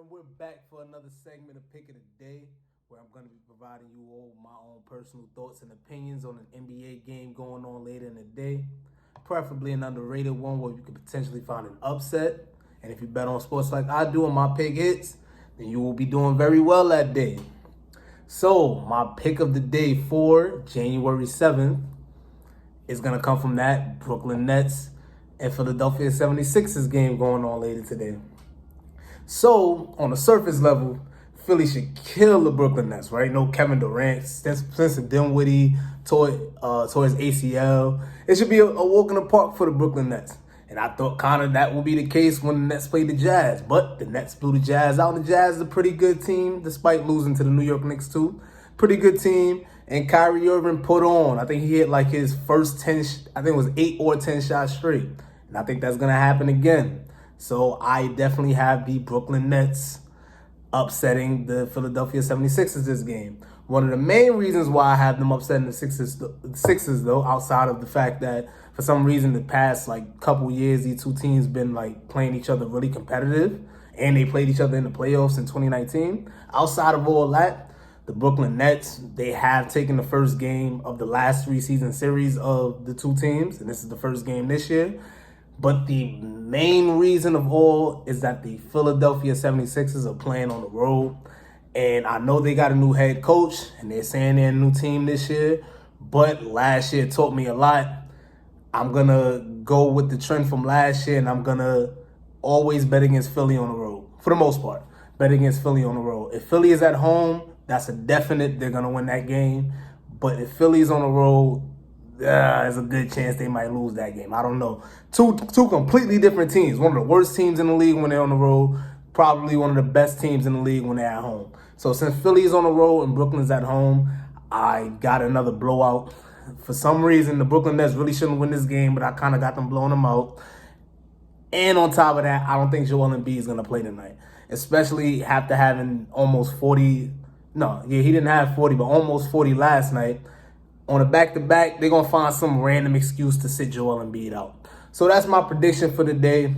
and we're back for another segment of Pick of the Day, where I'm going to be providing you all my own personal thoughts and opinions on an NBA game going on later in the day, preferably an underrated one where you could potentially find an upset. And if you bet on sports like I do and my pick hits, then you will be doing very well that day. So, my pick of the day for January 7th is going to come from that Brooklyn Nets and Philadelphia 76ers game going on later today. So, on the surface level, Philly should kill the Brooklyn Nets, right? No Kevin Durant, Spencer Dinwiddie tore his ACL. It should be a walk in the park for the Brooklyn Nets. And I thought kind of that would be the case when the Nets played the Jazz. But the Nets blew the Jazz out. And the Jazz is a pretty good team, despite losing to the New York Knicks too. Pretty good team. And Kyrie Irving put on. I think he hit like his first 10, I think it was 8 or 10 shots straight. And I think that's going to happen again. So I definitely have the Brooklyn Nets upsetting the Philadelphia 76ers this game. One of the main reasons why I have them upsetting the Sixers though, outside of the fact that for some reason the past couple years these two teams been playing each other really competitive, and they played each other in the playoffs in 2019. Outside of all that, the Brooklyn Nets, they have taken the first game of the last 3 season series of the two teams, and this is the first game this year. But the main reason of all is that the Philadelphia 76ers are playing on the road. And I know they got a new head coach, and they're saying they're a new team this year. But last year taught me a lot. I'm going to go with the trend from last year, and I'm going to always bet against Philly on the road. For the most part, bet against Philly on the road. If Philly is at home, that's a definite they're going to win that game. But if Philly's on the road, there's a good chance they might lose that game. I don't know. Two completely different teams. One of the worst teams in the league when they're on the road. Probably one of the best teams in the league when they're at home. So since Philly's on the road and Brooklyn's at home, I got another blowout. For some reason, the Brooklyn Nets really shouldn't win this game, but I kind of got them blowing them out. And on top of that, I don't think Joel Embiid is going to play tonight. Especially after having almost 40. No, yeah, he didn't have 40, but almost 40 last night. On a back-to-back, they're going to find some random excuse to sit Joel Embiid out. So that's my prediction for the day.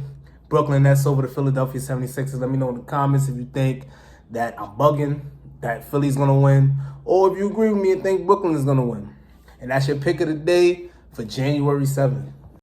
Brooklyn Nets over the Philadelphia 76ers. Let me know in the comments if you think that I'm bugging, that Philly's going to win, or if you agree with me and think Brooklyn is going to win. And that's your pick of the day for January 7th.